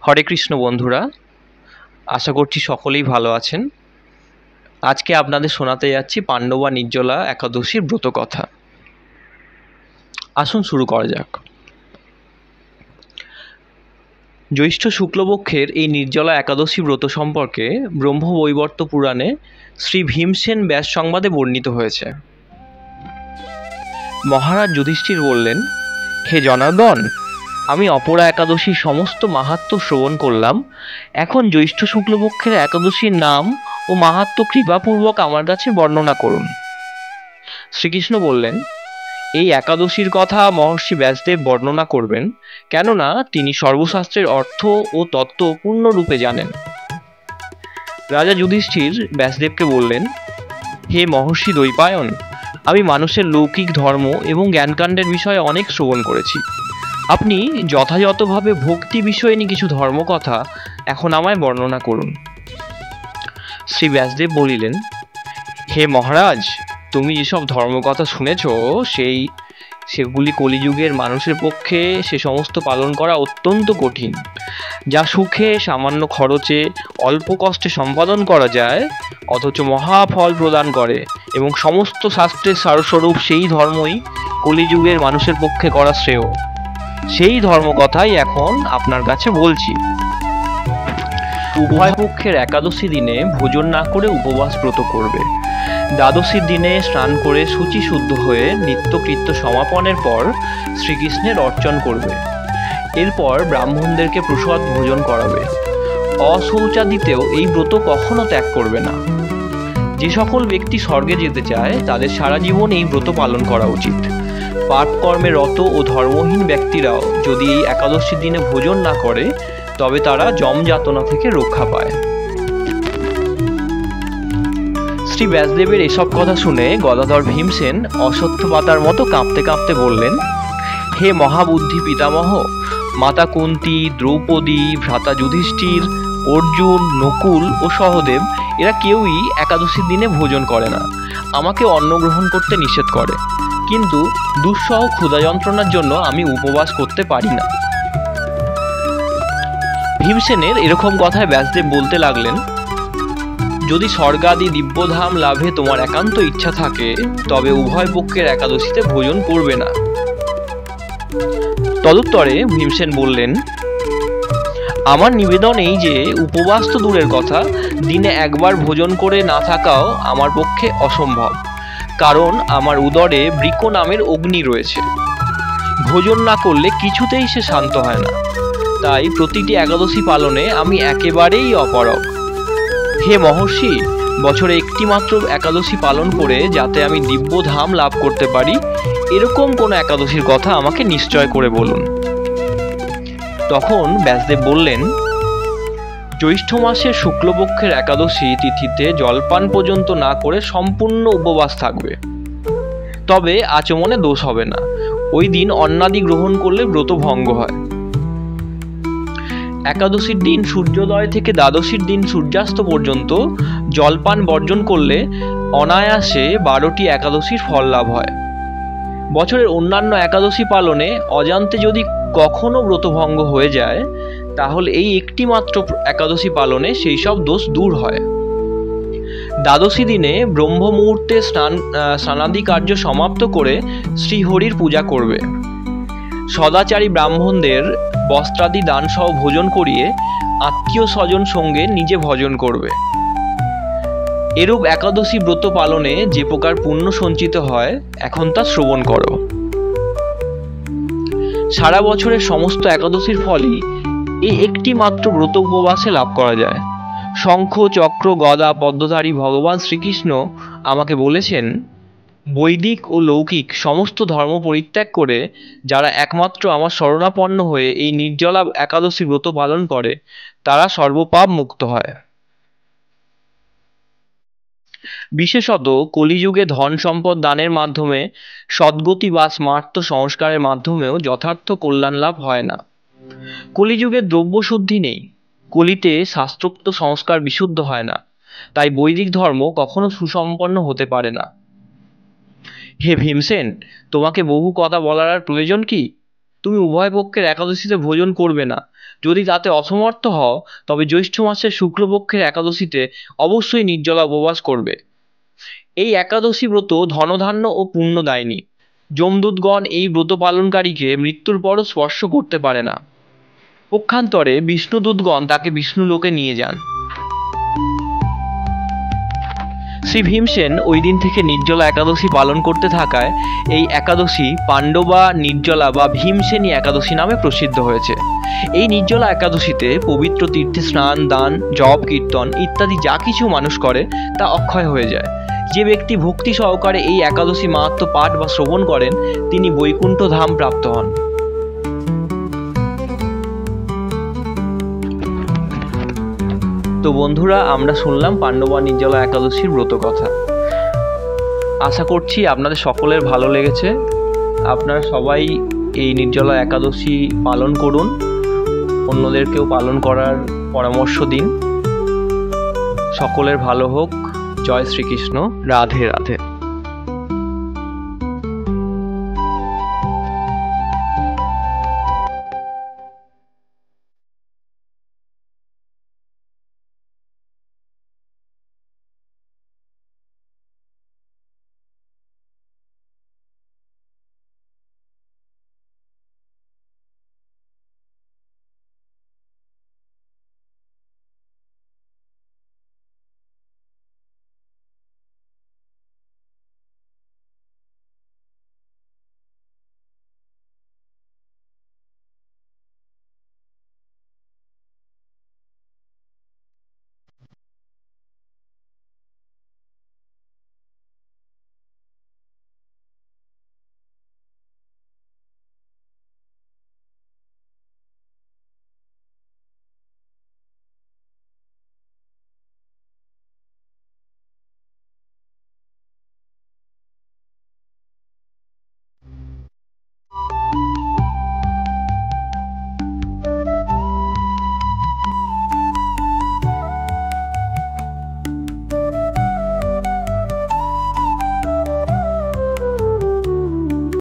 হরে কৃষ্ণ বন্ধুরা, আশা করছি সকলেই ভালো আছেন। আজকে আপনাদের শোনাতে যাচ্ছি পাণ্ডবা নির্জলা একাদশীর ব্রত কথা। আসুন শুরু করা যাক। জ্যৈষ্ঠ শুক্লপক্ষের এই নির্জলা একাদশী ব্রত সম্পর্কে ব্রহ্মবৈবর্ত পুরাণে শ্রী ভীমসেন ব্যাস সংবাদে বর্ণিত হয়েছে। মহারাজ যুধিষ্ঠির বললেন, হে জনার্দন, আমি অপরা একাদশীর সমস্ত মাহাত্ম্য শ্রবণ করলাম। এখন জ্যৈষ্ঠ শুক্লপক্ষের একাদশীর নাম ও মাহাত্ম্য কৃপাপূর্বক আমার কাছে বর্ণনা করুন। শ্রীকৃষ্ণ বললেন, এই একাদশীর কথা মহর্ষি ব্যাসদেব বর্ণনা করবেন, কেননা তিনি সর্বশাস্ত্রের অর্থ ও তত্ত্ব পূর্ণরূপে জানেন। রাজা যুধিষ্ঠির ব্যাসদেবকে বললেন, হে মহর্ষি দ্বৈপায়ন, আমি মানুষের লৌকিক ধর্ম এবং জ্ঞানকাণ্ডের বিষয়ে অনেক শ্রবণ করেছি। আপনি যথাযথভাবে ভক্তি বিষয়ে নিয়ে কিছু ধর্মকথা এখন আমায় বর্ণনা করুন। শ্রী ব্যাসদেব বলিলেন, হে মহারাজ, তুমি যেসব ধর্মকথা শুনেছ সেগুলি কলিযুগের মানুষের পক্ষে সে সমস্ত পালন করা অত্যন্ত কঠিন। যা সুখে সামান্য খরচে অল্প কষ্টে সম্পাদন করা যায়, অথচ মহাফল প্রদান করে, এবং সমস্ত শাস্ত্রের সারস্বরূপ সেই ধর্মই কলিযুগের মানুষের পক্ষে করা শ্রেয়। সেই ধর্মকথাই এখন আপনার কাছে বলছি। উভয় পক্ষের একাদশী দিনে ভোজন না করে উপবাস ব্রত করবে। দ্বাদশীর দিনে স্নান করে শুচি শুদ্ধ হয়ে নিত্যকৃত্য সমাপনের পর শ্রীকৃষ্ণের অর্চন করবে। এরপর ব্রাহ্মণদেরকে প্রসাদ ভোজন করাবে। অশৌচাদিতেও এই ব্রত কখনো ত্যাগ করবে না। যে সকল ব্যক্তি স্বর্গে যেতে চায় তাদের সারা জীবন এই ব্রত পালন করা উচিত। পাপ কর্মে রত ও ধর্মহীন ব্যক্তিরাও যদি এই একাদশীর দিনে ভোজন না করে তবে তারা যম যাতনা থেকে রক্ষা পায়। শ্রী ব্যাসদেবের এসব কথা শুনে গদাধর ভীমসেন অশ্বত্থ পাতার মতো কাঁপতে কাঁপতে বললেন, হে মহাবুদ্ধি পিতামহ, মাতা কুন্তী, দ্রৌপদী, ভ্রাতা যুধিষ্ঠির, অর্জুন, নকুল ও সহদেব এরা কেউই একাদশীর দিনে ভোজন করে না। আমাকে অন্ন গ্রহণ করতে নিষেধ করে, কিন্তু দুঃসহ ক্ষুধা যন্ত্রণার জন্য আমি উপবাস করতে পারি না। ভীমসেনের এরকম কথায় ব্যাসদেব বলতে লাগলেন, যদি স্বর্গাদি দিব্যধাম লাভে তোমার একান্ত ইচ্ছা থাকে তবে উভয় পক্ষের একাদশীতে ভোজন করবে না। তদুত্তরে ভীমসেন বললেন, আমার নিবেদন এই যে উপবাস তো দূরের কথা, দিনে একবার ভোজন করে না থাকাও আমার পক্ষে অসম্ভব, কারণ আমার উদরে বৃক নামের অগ্নি রয়েছে। ভোজন না করলে কিছুতেই সে শান্ত হয় না। তাই প্রতিটি একাদশী পালনে আমি একেবারেই অপারগ। হে মহর্ষি, বছরে একটি মাত্র একাদশী পালন করে যাতে আমি দিব্য ধাম লাভ করতে পারি, এরকম কোন একাদশীর কথা আমাকে নিশ্চয় করে বলুন। তখন ব্যাসদেব বললেন, জ্যৈষ্ঠ মাসের শুক্লপক্ষের একাদশী তিথিতে জলপান পর্যন্ত না করে সম্পূর্ণ উপবাস থাকবে। তবে আচমনে দোষ হবে না। ওই দিন অন্নাদি গ্রহণ করলে ব্রত ভঙ্গ হয়। একাদশীর দিন সূর্যোদয় থেকে দ্বাদশীর দিন সূর্যাস্ত পর্যন্ত জলপান বর্জন করলে অনায়াসে 12টি একাদশীর ফল লাভ হয়। বছরের অন্যান্য একাদশী পালনে অজান্তে যদি কখনো ব্রতভঙ্গ হয়ে যায় তাহলে এই একটি মাত্র একাদশী পালনে সেই সব দোষ দূর হয়। দ্বাদশী দিনে ব্রহ্ম মুহূর্তে স্নানাদি কার্য সমাপ্ত করে শ্রীহরির পূজা করবে। সদাচারী ব্রাহ্মণদের বস্ত্রাদি দান সহ ভোজন করিয়ে আত্মীয় স্বজন সঙ্গে নিজে ভজন করবে। এরূপ একাদশী ব্রত পালনে যে প্রকার পুণ্য সঞ্চিত হয় এখন তা শ্রবণ করো। সারা বছরের সমস্ত একাদশীর ফলই এই একটি মাত্র ব্রত উপবাসে লাভ করা যায়। শঙ্খ, চক্র, গদা পদ্মধারী ভগবান শ্রীকৃষ্ণ আমাকে বলেছেন, বৈদিক ও লৌকিক সমস্ত ধর্ম পরিত্যাগ করে যারা একমাত্র আমার শরণাপন্ন হয়ে এই নির্জলা একাদশী ব্রত পালন করে তারা সর্বপাপ মুক্ত হয়। বিশেষত কলিযুগে ধন সম্পদ দানের মাধ্যমে সদ্গতি বা স্মার্ত সংস্কারের মাধ্যমেও যথার্থ কল্যাণ লাভ হয় না। কলিযুগে দ্রব্য শুদ্ধি নেই, কলিতে শাস্ত্রোক্ত সংস্কার বিশুদ্ধ হয় না, তাই বৈদিক ধর্ম কখনো সুসম্পন্ন হতে পারে না। হে ভীমসেন, তোমাকে বহু কথা বলার আর প্রয়োজন কি? তুমি উভয় পক্ষের একাদশীতে ভোজন করবে না। যদি তাতে অসমর্থ হও তবে জ্যৈষ্ঠ মাসের শুক্লপক্ষের একাদশীতে অবশ্যই নির্জলা উপবাস করবে। এই একাদশী ব্রত ধনধান্য ও পুণ্যদায়িনী। যমদূতগণ এই ব্রত পালনকারীকে মৃত্যুর পরও স্পর্শ করতে পারে না। পক্ষান্তরে বিষ্ণুদূতগণ তাকে বিষ্ণুলোকে নিয়ে যান। শ্রী ভীমসেন ওই দিন থেকে নির্জলা একাদশী পালন করতে থাকায় এই একাদশী পাণ্ডবা নির্জলা বা ভীমসেনী একাদশী নামে প্রসিদ্ধ হয়েছে। এই নির্জলা একাদশীতে পবিত্র তীর্থে স্নান, দান, জপ, কীর্তন ইত্যাদি যা কিছু মানুষ করে তা অক্ষয় হয়ে যায়। যে ব্যক্তি ভক্তি সহকারে এই একাদশী মাহাত্ম্য পাঠ বা শ্রবণ করেন তিনি বৈকুণ্ঠ ধাম প্রাপ্ত হন। তো বন্ধুরা, আমরা শুনলাম পাণ্ডবা নির্জলা একাদশীর ব্রত কথা। আশা করছি আপনাদের সকলের ভালো লেগেছে। আপনারা সবাই এই নির্জলা একাদশী পালন করুন, অন্যদেরকেও পালন করার পরামর্শ দিন। সকলের ভালো হোক। জয় শ্রীকৃষ্ণ। রাধে রাধে।